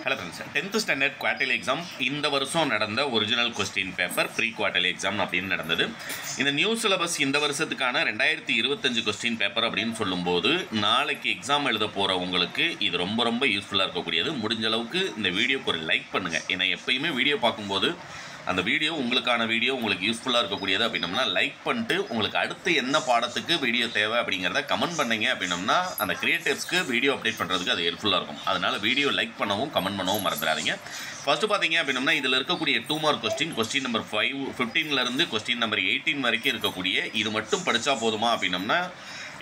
Hello friends, 10th standard quarterly exam இந்த வருஷம் நடந்த original question paper pre quarterly exam அப்படின்னு நடந்தது. இந்த நியூ சிலபஸ் இந்த வருஷத்துக்கான 2025 கொஸ்டின் பேப்பர் அப்படின்னு சொல்லும்போது நாளைக்கு எக்ஸாம் எழுத போகிறவங்களுக்கு இது ரொம்ப ரொம்ப யூஸ்ஃபுல்லாக இருக்கக்கூடியது. முடிஞ்ச அளவுக்கு இந்த வீடியோக்கு ஒரு லைக் பண்ணுங்கள். ஏன்னா எப்பயுமே வீடியோ பார்க்கும்போது அந்த வீடியோ உங்களுக்கான வீடியோ உங்களுக்கு யூஸ்ஃபுல்லாக இருக்கக்கூடியது அப்படின்னம்னா லைக் பண்ணிட்டு உங்களுக்கு அடுத்து என்ன பாடத்துக்கு வீடியோ தேவை அப்படிங்கிறத கமெண்ட் பண்ணிங்க அப்படின்னம்னா அந்த கிரியேட்டிவ்ஸ்க்கு வீடியோ அப்டேட் பண்ணுறதுக்கு அது ஹெல்ப்ஃபுல்லாக இருக்கும். அதனால் வீடியோ லைக் பண்ணவும் கமெண்ட் பண்ணவும் மறந்துடாதீங்க. ஃபஸ்ட்டு பார்த்தீங்க அப்படின்னம்னா இதில் இருக்கக்கூடிய 2 மார்க் கொஸ்டின் நம்பர் 15லேருந்து கொஸ்டின் நம்பர் 18 வரைக்கும் இருக்கக்கூடிய இது மட்டும் படித்தா போதுமா அப்படின்னம்னா,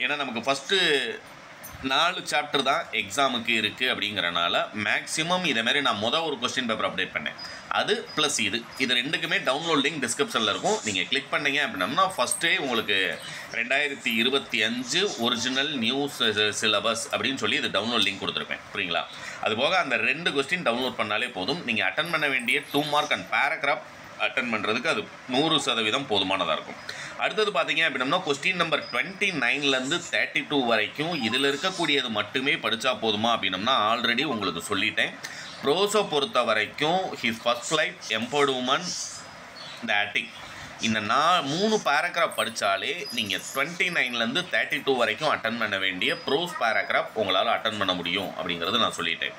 ஏன்னா நமக்கு ஃபஸ்ட்டு 4 சாப்டர் தான் எக்ஸாமுக்கு இருக்குது அப்படிங்கிறனால மேக்ஸிமம் இதேமாரி நான் ஒரு கொஸ்டின் பேப்பர் அப்டேட் பண்ணேன். அது ப்ளஸ் இது ரெண்டுக்குமே டவுன்லோட் லிங்க் டிஸ்கிரிப்ஷனில் இருக்கும். நீங்கள் கிளிக் பண்ணிங்க அப்படின்னா ஃபஸ்ட்டே உங்களுக்கு 2025 ஒரிஜினல் நியூஸ் சிலபஸ் அப்படின்னு சொல்லி இது டவுன்லோட் லிங்க் கொடுத்துருப்பேன். புரியுங்களா? அதுபோக அந்த 2 கொஸ்டின் டவுன்லோட் பண்ணாலே போதும். நீங்கள் அட்டன் பண்ண வேண்டிய 2 மார்க் அண்ட் பேராகிராஃப் அட்டன் பண்ணுறதுக்கு அது 100% போதுமானதாக இருக்கும். அடுத்தது பார்த்தீங்க அப்படின்னா கொஸ்டின் நம்பர் 29லேருந்து 32 வரைக்கும் இதில் இருக்கக்கூடியது மட்டுமே படித்தா போதுமா அப்படின்னம்னா ஆல்ரெடி உங்களுக்கு சொல்லிட்டேன். ப்ரோஸை பொறுத்த வரைக்கும் ஹிஸ் ஃபர்ஸ்ட் லைஃப், எம்பர்டு உமன், த அட்டிக், இந்த 3 பேராகிராஃப் படித்தாலே நீங்கள் 29லேருந்து 32 வரைக்கும் அட்டன் பண்ண வேண்டிய ப்ரோஸ் பேராகிராஃப் உங்களால் அட்டன் பண்ண முடியும் அப்படிங்கிறது நான் சொல்லிட்டேன்.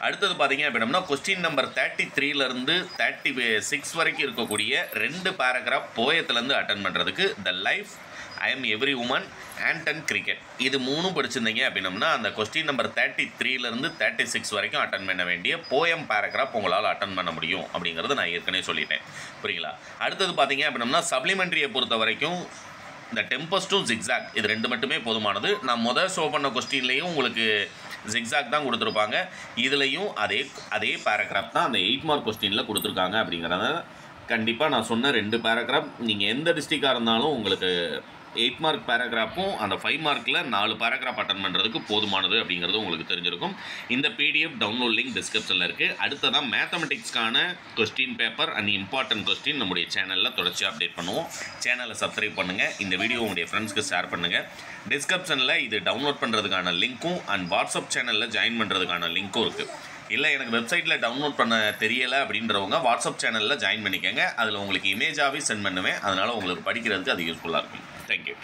அடுத்தது பார்த்தீங்க அப்படின்னா கொஸ்டின் நம்பர் 33லேருந்து 36 வரைக்கும் இருக்கக்கூடிய 2 பேராகிராஃப் போயத்துலேருந்து அட்டன் பண்ணுறதுக்கு the life, I am every woman, ant and cricket, இது 3 படிச்சிருந்தீங்க அப்படின்னம்னா அந்த கொஸ்டின் நம்பர் 33லேருந்து 36 வரைக்கும் அட்டன் பண்ண வேண்டிய போயம் பேராகிராஃப் உங்களால் அட்டன் பண்ண முடியும் அப்படிங்கிறது நான் ஏற்கனவே சொல்லிட்டேன். புரியுங்களா? அடுத்தது பார்த்தீங்க அப்படின்னா சப்ளிமெண்ட்ரியை பொறுத்த வரைக்கும் இந்த டெம்பஸ் டு ஜிக்ஸாக் இது 2 மட்டுமே போதுமானது. நான் ஷோ பண்ண கொஸ்டின்லேயும் உங்களுக்கு ஜிக்ஸாக் தான் கொடுத்துருப்பாங்க. இதுலேயும் அதே பேராகிராஃப் தான் அந்த 8 மார்க் கொஸ்டினில் கொடுத்துருக்காங்க. அப்படிங்கிறத கண்டிப்பாக நான் சொன்ன 2 பேராகிராஃப் நீங்கள் எந்த டிஸ்ட்ரிக்டாக இருந்தாலும் உங்களுக்கு 8 மார்க் பேராகிராஃபும் அந்த 5 மார்க்கில் 4 பேராகிராஃப் அட்டன் பண்ணுறதுக்கு போதுமானது அப்படிங்கிறது உங்களுக்கு தெரிஞ்சிருக்கும். இந்த PDF டவுன்லோட் லிங்க் டிஸ்கிரிப்ஷனில் இருக்குது. அடுத்ததான் மேத்தமெட்டிக்ஸ்க்கான question paper and important question நம்முடைய சேனலில் தொடர்ச்சியாக அப்டேட் பண்ணுவோம். சேனலை சப்ஸ்கிரைப் பண்ணுங்கள். இந்த வீடியோ உங்களுடைய ஃப்ரெண்ட்ஸ்க்கு ஷேர் பண்ணுங்கள். டிஸ்கிரிப்ஷனில் இது டவுன்லோட் பண்ணுறதுக்கான லிங்க்கும் அண்ட் வாட்ஸ்அப் சேனலில் ஜாயின் பண்ணுறதுக்கான லிங்க்கும் இருக்குது. இல்லை எனக்கு வெப்சைட்டில் டவுன்லோட் பண்ண தெரியலை அப்படின்றவங்க வாட்ஸ்அப் சேனலில் ஜாயின் பண்ணிக்கோங்க. அதில் உங்களுக்கு இமேஜாகவே சென்ட் பண்ணுவேன். அதனால் உங்களுக்கு படிக்கிறதுக்கு அது யூஸ்ஃபுல்லாக இருக்கும். தேங்க்யூ.